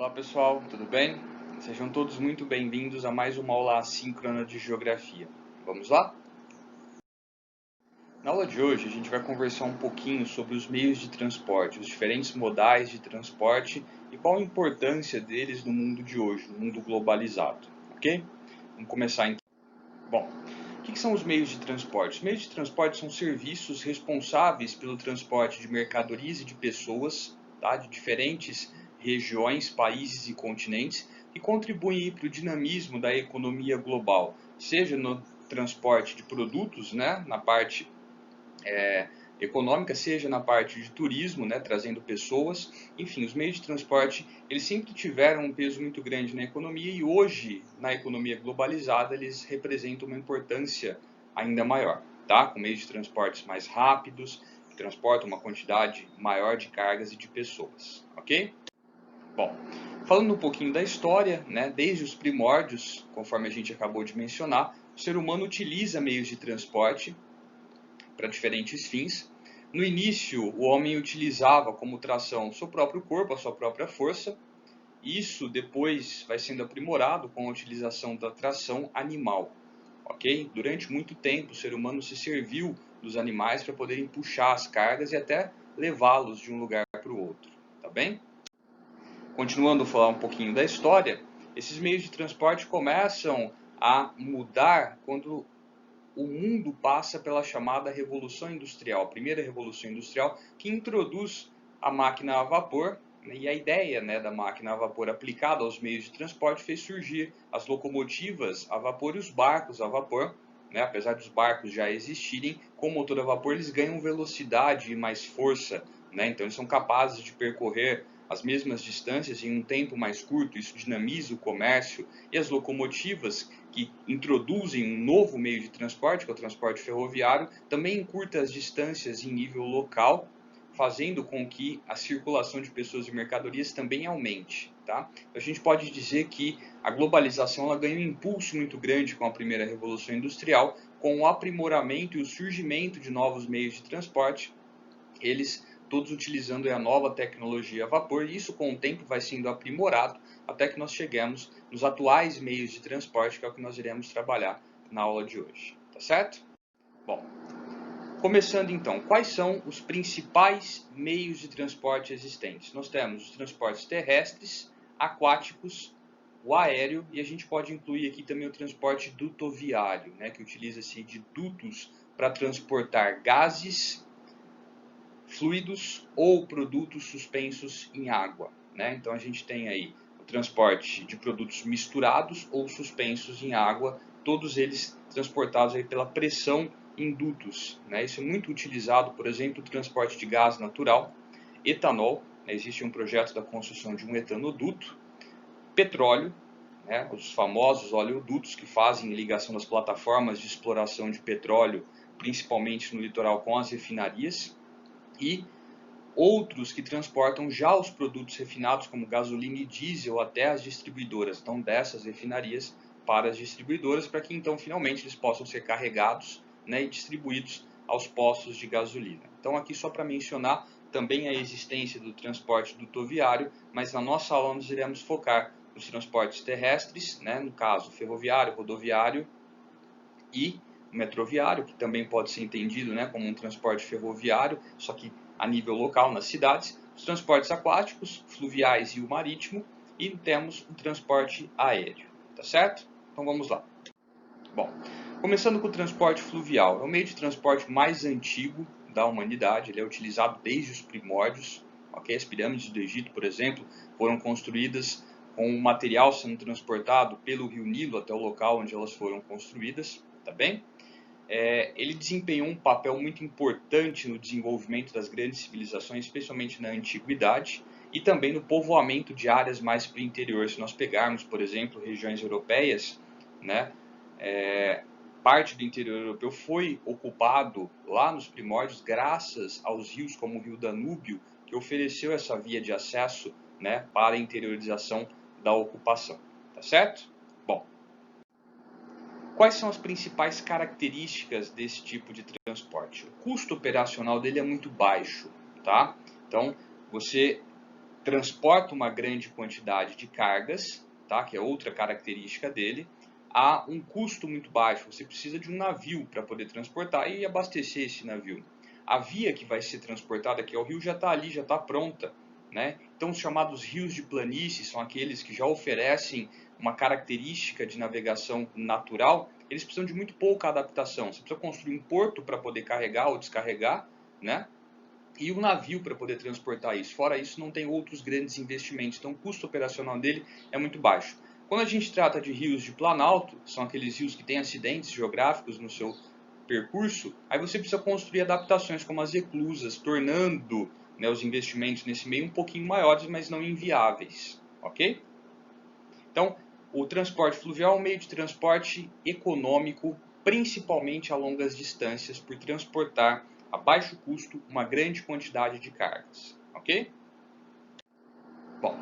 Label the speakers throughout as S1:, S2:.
S1: Olá pessoal, tudo bem? Sejam todos muito bem-vindos a mais uma aula assíncrona de Geografia. Vamos lá? Na aula de hoje a gente vai conversar um pouquinho sobre os meios de transporte, os diferentes modais de transporte e qual a importância deles no mundo de hoje, no mundo globalizado, ok? Vamos começar então. Bom, o que são os meios de transporte? Os meios de transporte são serviços responsáveis pelo transporte de mercadorias e de pessoas, tá, de diferentes regiões, países e continentes, e contribuem para o dinamismo da economia global, seja no transporte de produtos, né, na parte econômica, seja na parte de turismo, né, trazendo pessoas. Enfim, os meios de transporte eles sempre tiveram um peso muito grande na economia e hoje, na economia globalizada, eles representam uma importância ainda maior, tá? Com meios de transportes mais rápidos, que transportam uma quantidade maior de cargas e de pessoas, ok? Bom, falando um pouquinho da história, né, desde os primórdios, conforme a gente acabou de mencionar, o ser humano utiliza meios de transporte para diferentes fins. No início, o homem utilizava como tração o seu próprio corpo, a sua própria força. Isso depois vai sendo aprimorado com a utilização da tração animal. Ok? Durante muito tempo, o ser humano se serviu dos animais para poderem puxar as cargas e até levá-los de um lugar para o outro. Tá bem? Continuando a falar um pouquinho da história, esses meios de transporte começam a mudar quando o mundo passa pela chamada Revolução Industrial, a primeira Revolução Industrial, que introduz a máquina a vapor, né, e a ideia, né, da máquina a vapor aplicada aos meios de transporte fez surgir as locomotivas a vapor e os barcos a vapor. Né, apesar dos barcos já existirem, com motor a vapor eles ganham velocidade e mais força, né, então eles são capazes de percorrer as mesmas distâncias em um tempo mais curto. Isso dinamiza o comércio, e as locomotivas que introduzem um novo meio de transporte, que é o transporte ferroviário, também encurta as distâncias em nível local, fazendo com que a circulação de pessoas e mercadorias também aumente. Tá? A gente pode dizer que a globalização ela ganha um impulso muito grande com a primeira revolução industrial, com o aprimoramento e o surgimento de novos meios de transporte, eles todos utilizando a nova tecnologia a vapor, e isso com o tempo vai sendo aprimorado até que nós chegamos nos atuais meios de transporte, que é o que nós iremos trabalhar na aula de hoje, tá certo? Bom, começando então, quais são os principais meios de transporte existentes? Nós temos os transportes terrestres, aquáticos, o aéreo, e a gente pode incluir aqui também o transporte dutoviário, né, que utiliza-se de dutos para transportar gases, fluidos ou produtos suspensos em água. Né? Então a gente tem aí o transporte de produtos misturados ou suspensos em água, todos eles transportados aí pela pressão em dutos. Né? Isso é muito utilizado, por exemplo, no transporte de gás natural, etanol, né? Existe um projeto da construção de um etanoduto, petróleo, né? Os famosos oleodutos que fazem ligação das plataformas de exploração de petróleo, principalmente no litoral com as refinarias, e outros que transportam já os produtos refinados como gasolina e diesel até as distribuidoras, então dessas refinarias para as distribuidoras, para que então finalmente eles possam ser carregados, né, e distribuídos aos postos de gasolina. Então aqui só para mencionar também a existência do transporte dutoviário, mas na nossa aula nós iremos focar nos transportes terrestres, né, no caso ferroviário, rodoviário e metroviário, que também pode ser entendido, né, como um transporte ferroviário, só que a nível local, nas cidades, os transportes aquáticos, fluviais e o marítimo, e temos o transporte aéreo, tá certo? Então vamos lá. Bom, começando com o transporte fluvial, é o meio de transporte mais antigo da humanidade, ele é utilizado desde os primórdios, ok? As pirâmides do Egito, por exemplo, foram construídas com o material sendo transportado pelo rio Nilo até o local onde elas foram construídas, tá bem? Ele desempenhou um papel muito importante no desenvolvimento das grandes civilizações, especialmente na antiguidade, e também no povoamento de áreas mais para o interior. Se nós pegarmos, por exemplo, regiões europeias, né, parte do interior europeu foi ocupado lá nos primórdios graças aos rios como o rio Danúbio, que ofereceu essa via de acesso, né, para a interiorização da ocupação. Tá certo? Bom, quais são as principais características desse tipo de transporte? O custo operacional dele é muito baixo, tá? Então, você transporta uma grande quantidade de cargas, tá? Que é outra característica dele, a um custo muito baixo. Você precisa de um navio para poder transportar e abastecer esse navio. A via que vai ser transportada, que é o rio, já está ali, já está pronta, né? Então, os chamados rios de planície são aqueles que já oferecem uma característica de navegação natural. Eles precisam de muito pouca adaptação. Você precisa construir um porto para poder carregar ou descarregar, né? E um navio para poder transportar isso. Fora isso, não tem outros grandes investimentos. Então, o custo operacional dele é muito baixo. Quando a gente trata de rios de planalto, são aqueles rios que têm acidentes geográficos no seu percurso, aí você precisa construir adaptações como as eclusas, tornando, né, os investimentos nesse meio um pouquinho maiores, mas não inviáveis. Ok? Então, o transporte fluvial é um meio de transporte econômico, principalmente a longas distâncias, por transportar a baixo custo uma grande quantidade de cargas. Ok? Bom,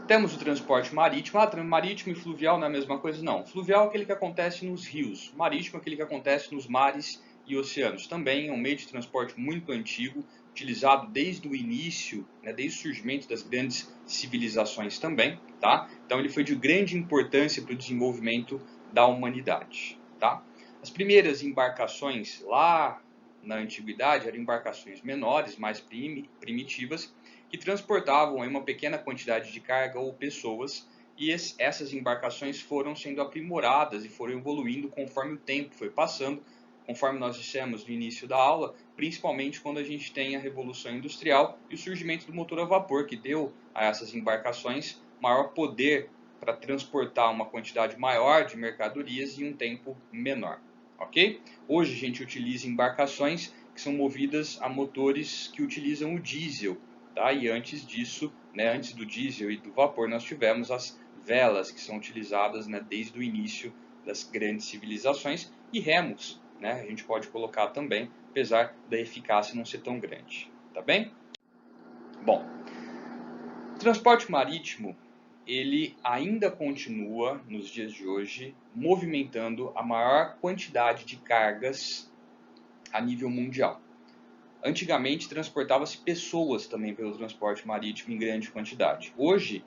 S1: temos o transporte marítimo. Marítimo e fluvial não é a mesma coisa? Não. Fluvial é aquele que acontece nos rios. Marítimo é aquele que acontece nos mares e oceanos. Também é um meio de transporte muito antigo, utilizado desde o início, né, desde o surgimento das grandes civilizações também. Tá? Então ele foi de grande importância para o desenvolvimento da humanidade. Tá? As primeiras embarcações lá na antiguidade eram embarcações menores, mais primitivas, que transportavam uma pequena quantidade de carga ou pessoas, e essas embarcações foram sendo aprimoradas e foram evoluindo conforme o tempo foi passando, conforme nós dissemos no início da aula, principalmente quando a gente tem a Revolução Industrial e o surgimento do motor a vapor, que deu a essas embarcações maior poder para transportar uma quantidade maior de mercadorias em um tempo menor. Ok? Hoje a gente utiliza embarcações que são movidas a motores que utilizam o diesel. Tá? E antes disso, né, antes do diesel e do vapor, nós tivemos as velas, que são utilizadas, né, desde o início das grandes civilizações, e remos, né, a gente pode colocar também, apesar da eficácia não ser tão grande. Tá bem? Bom, o transporte marítimo, ele ainda continua, nos dias de hoje, movimentando a maior quantidade de cargas a nível mundial. Antigamente transportava-se pessoas também pelo transporte marítimo em grande quantidade. Hoje,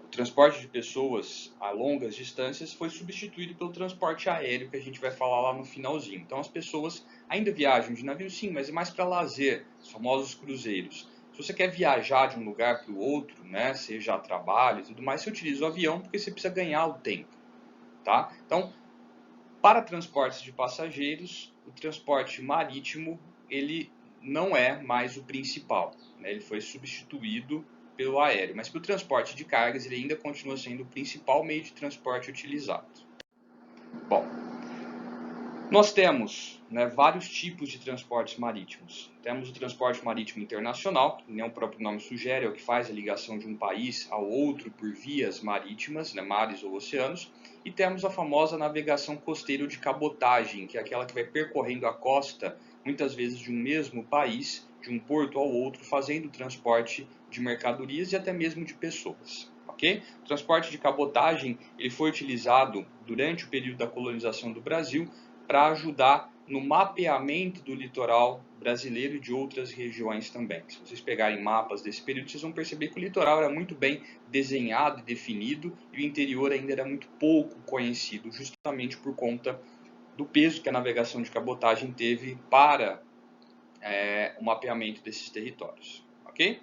S1: o transporte de pessoas a longas distâncias foi substituído pelo transporte aéreo, que a gente vai falar lá no finalzinho. Então as pessoas ainda viajam de navio, sim, mas é mais para lazer, os famosos cruzeiros. Se você quer viajar de um lugar para o outro, né, seja a trabalho e tudo mais, você utiliza o avião porque você precisa ganhar o tempo. Tá? Então, para transportes de passageiros, o transporte marítimo ele não é mais o principal, né? Ele foi substituído pelo aéreo, mas para o transporte de cargas ele ainda continua sendo o principal meio de transporte utilizado. Bom, nós temos, né, vários tipos de transportes marítimos. Temos o transporte marítimo internacional, que nem o próprio nome sugere, é o que faz a ligação de um país ao outro por vias marítimas, né, mares ou oceanos. E temos a famosa navegação costeira de cabotagem, que é aquela que vai percorrendo a costa, muitas vezes de um mesmo país, de um porto ao outro, fazendo o transporte de mercadorias e até mesmo de pessoas. Okay? O transporte de cabotagem ele foi utilizado durante o período da colonização do Brasil para ajudar no mapeamento do litoral brasileiro e de outras regiões também. Se vocês pegarem mapas desse período, vocês vão perceber que o litoral era muito bem desenhado e definido e o interior ainda era muito pouco conhecido, justamente por conta do peso que a navegação de cabotagem teve para o mapeamento desses territórios. Ok?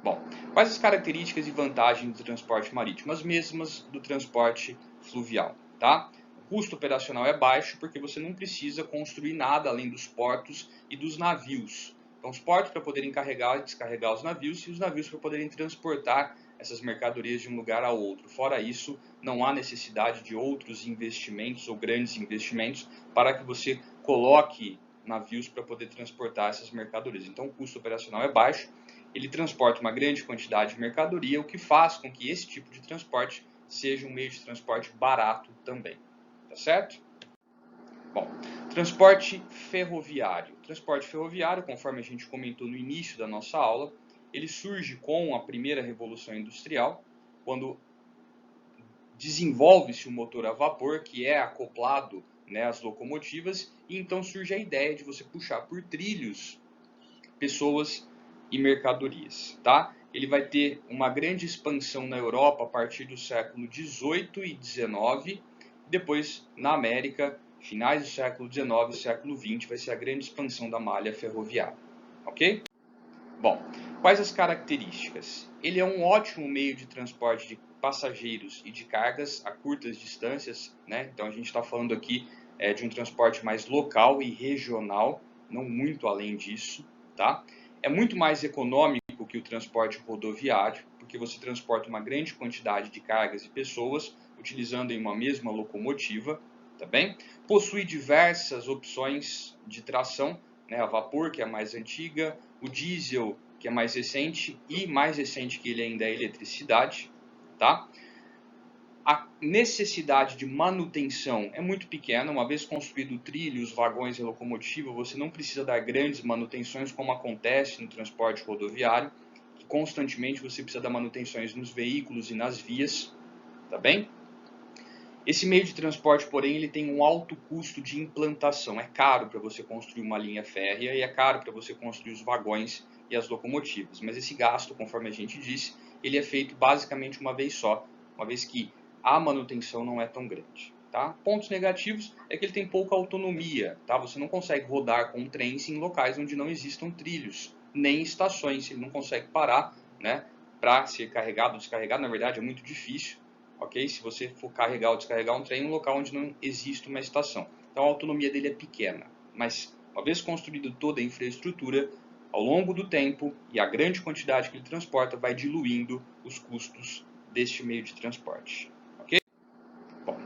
S1: Bom, quais as características e vantagens do transporte marítimo? As mesmas do transporte fluvial, tá? O custo operacional é baixo porque você não precisa construir nada além dos portos e dos navios. Então, os portos para poderem carregar e descarregar os navios e os navios para poderem transportar essas mercadorias de um lugar a outro. Fora isso, não há necessidade de outros investimentos ou grandes investimentos para que você coloque navios para poder transportar essas mercadorias. Então, o custo operacional é baixo, ele transporta uma grande quantidade de mercadoria, o que faz com que esse tipo de transporte seja um meio de transporte barato também. Tá certo? Bom, transporte ferroviário. Transporte ferroviário, conforme a gente comentou no início da nossa aula, ele surge com a primeira revolução industrial, quando desenvolve-se o motor a vapor, que é acoplado, né, às locomotivas, e então surge a ideia de você puxar por trilhos pessoas e mercadorias, tá? ele vai ter uma grande expansão na Europa a partir do século XVIII e XIX, depois na América, finais do século XIX e século XX, vai ser a grande expansão da malha ferroviária, ok? Bom, quais as características? Ele é um ótimo meio de transporte de passageiros e de cargas a curtas distâncias, né? Então a gente está falando aqui de um transporte mais local e regional, não muito além disso, tá? É muito mais econômico que o transporte rodoviário, porque você transporta uma grande quantidade de cargas e pessoas utilizando em uma mesma locomotiva, tá bem? Possui diversas opções de tração, né? A vapor, que é a mais antiga, o diesel, que é mais recente, e mais recente que ele ainda é a eletricidade, tá? A necessidade de manutenção é muito pequena. Uma vez construído o trilho, os vagões e a locomotiva, você não precisa dar grandes manutenções, como acontece no transporte rodoviário, que constantemente você precisa dar manutenções nos veículos e nas vias, tá bem? Esse meio de transporte, porém, ele tem um alto custo de implantação. É caro para você construir uma linha férrea e é caro para você construir os vagões e as locomotivas. Mas esse gasto, conforme a gente disse, ele é feito basicamente uma vez só, uma vez que a manutenção não é tão grande. Tá? Pontos negativos é que ele tem pouca autonomia. Tá? Você não consegue rodar com trens em locais onde não existam trilhos, nem estações. Ele não consegue parar, né, para ser carregado ou descarregado. Na verdade, é muito difícil. Okay? Se você for carregar ou descarregar um trem em um local onde não existe uma estação. Então a autonomia dele é pequena, mas uma vez construída toda a infraestrutura, ao longo do tempo e a grande quantidade que ele transporta vai diluindo os custos deste meio de transporte. Okay? Bom,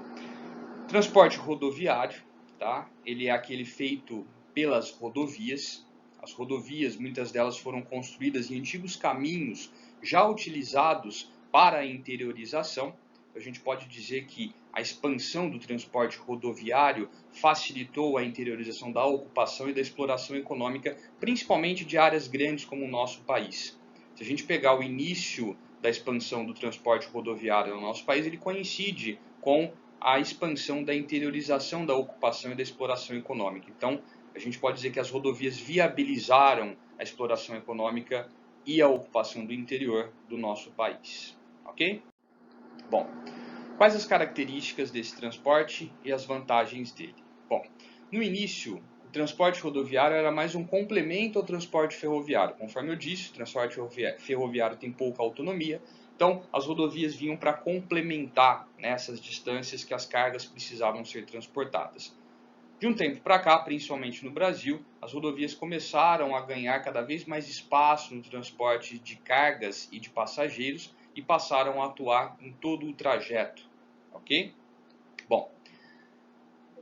S1: transporte rodoviário, tá? Ele é aquele feito pelas rodovias. As rodovias, muitas delas foram construídas em antigos caminhos já utilizados para a interiorização. A gente pode dizer que a expansão do transporte rodoviário facilitou a interiorização da ocupação e da exploração econômica, principalmente de áreas grandes como o nosso país. Se a gente pegar o início da expansão do transporte rodoviário no nosso país, ele coincide com a expansão da interiorização da ocupação e da exploração econômica. Então, a gente pode dizer que as rodovias viabilizaram a exploração econômica e a ocupação do interior do nosso país. Ok? Bom, quais as características desse transporte e as vantagens dele? Bom, no início, o transporte rodoviário era mais um complemento ao transporte ferroviário. Conforme eu disse, o transporte ferroviário tem pouca autonomia, então as rodovias vinham para complementar nessas distâncias que as cargas precisavam ser transportadas. De um tempo para cá, principalmente no Brasil, as rodovias começaram a ganhar cada vez mais espaço no transporte de cargas e de passageiros e passaram a atuar em todo o trajeto, ok? Bom,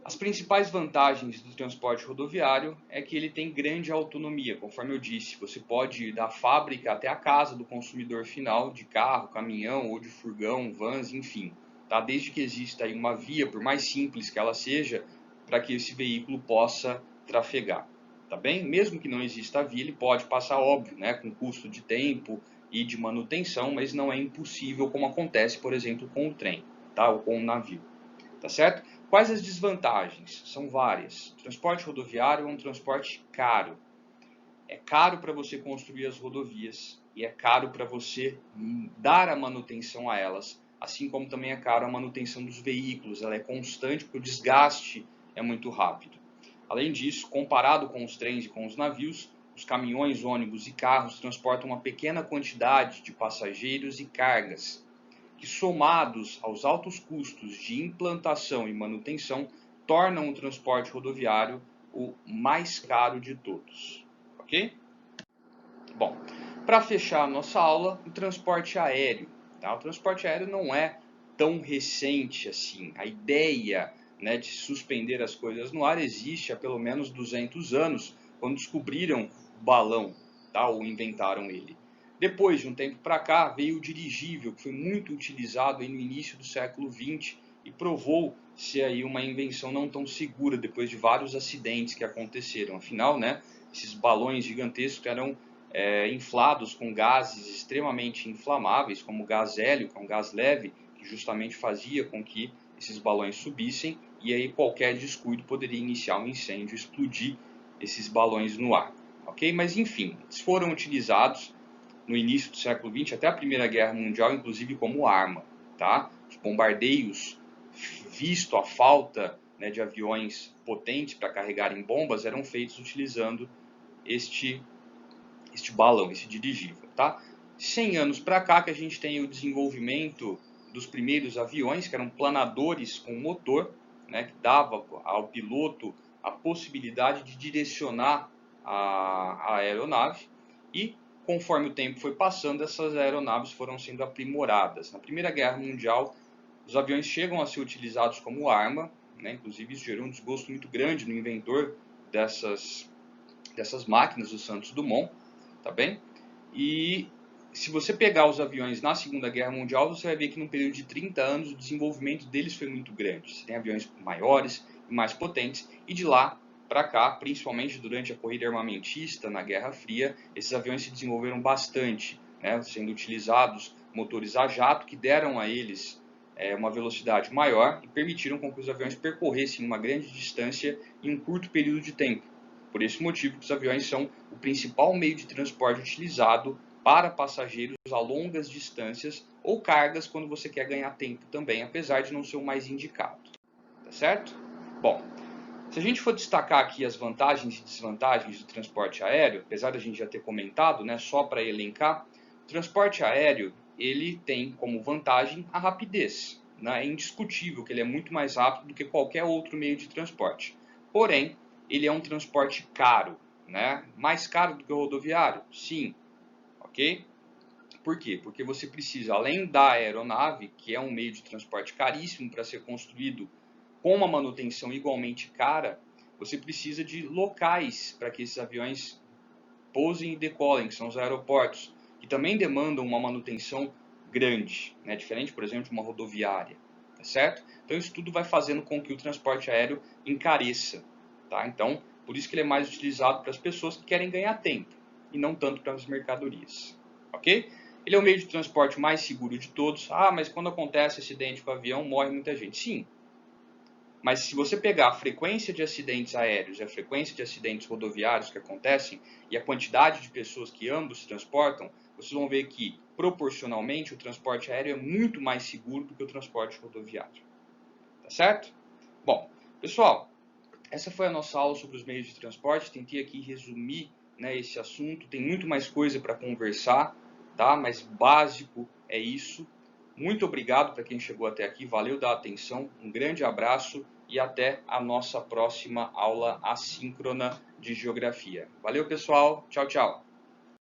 S1: as principais vantagens do transporte rodoviário é que ele tem grande autonomia, conforme eu disse, você pode ir da fábrica até a casa do consumidor final, de carro, caminhão ou de furgão, vans, enfim, tá? Desde que exista aí uma via, por mais simples que ela seja, para que esse veículo possa trafegar, tá bem? Mesmo que não exista a via, ele pode passar, óbvio, né, com custo de tempo e de manutenção, mas não é impossível como acontece, por exemplo, com o trem, tá? Ou com o navio, tá certo? Quais as desvantagens? São várias. O transporte rodoviário é um transporte caro. É caro para você construir as rodovias e é caro para você dar a manutenção a elas, assim como também é caro a manutenção dos veículos. Ela é constante porque o desgaste é muito rápido. Além disso, comparado com os trens e com os navios, os caminhões, ônibus e carros transportam uma pequena quantidade de passageiros e cargas, que somados aos altos custos de implantação e manutenção, tornam o transporte rodoviário o mais caro de todos. Ok? Bom, para fechar a nossa aula, o transporte aéreo. Tá? O transporte aéreo não é tão recente assim. A ideia, né, de suspender as coisas no ar existe há pelo menos 200 anos, quando descobriram o balão, tá? Ou inventaram ele. Depois, de um tempo para cá, veio o dirigível, que foi muito utilizado aí no início do século XX e provou ser aí uma invenção não tão segura depois de vários acidentes que aconteceram. Afinal, né, esses balões gigantescos eram inflados com gases extremamente inflamáveis, como o gás hélio, que é um gás leve, que justamente fazia com que esses balões subissem, e aí qualquer descuido poderia iniciar um incêndio, explodir esses balões no ar. Ok? Mas enfim, eles foram utilizados no início do século XX, até a Primeira Guerra Mundial, inclusive como arma. Tá? Os bombardeios, visto a falta, né, de aviões potentes para carregarem bombas, eram feitos utilizando este balão, esse dirigível. Tá? 100 anos para cá que a gente tem o desenvolvimento dos primeiros aviões, que eram planadores com motor, né, que dava ao piloto a possibilidade de direcionar a aeronave, e conforme o tempo foi passando, essas aeronaves foram sendo aprimoradas. Na Primeira Guerra Mundial, os aviões chegam a ser utilizados como arma, né, inclusive isso gerou um desgosto muito grande no inventor dessas máquinas, o Santos Dumont, tá bem? E se você pegar os aviões na Segunda Guerra Mundial, você vai ver que num período de 30 anos o desenvolvimento deles foi muito grande. Você tem aviões maiores e mais potentes, e de lá para cá, principalmente durante a corrida armamentista na Guerra Fria, esses aviões se desenvolveram bastante, né, sendo utilizados motores a jato que deram a eles uma velocidade maior e permitiram com que os aviões percorressem uma grande distância em um curto período de tempo. Por esse motivo, os aviões são o principal meio de transporte utilizado para passageiros a longas distâncias ou cargas quando você quer ganhar tempo também, apesar de não ser o mais indicado. Tá certo? Bom, se a gente for destacar aqui as vantagens e desvantagens do transporte aéreo, apesar da gente já ter comentado, né, só para elencar, o transporte aéreo ele tem como vantagem a rapidez. Né? É indiscutível que ele é muito mais rápido do que qualquer outro meio de transporte. Porém, ele é um transporte caro, né? Mais caro do que o rodoviário? Sim, ok? Por quê? Porque você precisa, além da aeronave, que é um meio de transporte caríssimo para ser construído com uma manutenção igualmente cara, você precisa de locais para que esses aviões pousem e decolem, que são os aeroportos, que também demandam uma manutenção grande, né? Diferente, por exemplo, de uma rodoviária, tá certo? Então isso tudo vai fazendo com que o transporte aéreo encareça. Tá? Então, por isso que ele é mais utilizado para as pessoas que querem ganhar tempo, e não tanto para as mercadorias. Ok? Ele é o meio de transporte mais seguro de todos. Ah, mas quando acontece acidente com o avião, morre muita gente. Sim, mas se você pegar a frequência de acidentes aéreos e a frequência de acidentes rodoviários que acontecem, e a quantidade de pessoas que ambos transportam, vocês vão ver que, proporcionalmente, o transporte aéreo é muito mais seguro do que o transporte rodoviário. Tá certo? Bom, pessoal, essa foi a nossa aula sobre os meios de transporte. Tentei aqui resumir, né, esse assunto. Tem muito mais coisa para conversar, tá? Mas básico é isso. Muito obrigado para quem chegou até aqui. Valeu da atenção. Um grande abraço e até a nossa próxima aula assíncrona de geografia. Valeu, pessoal. Tchau, tchau.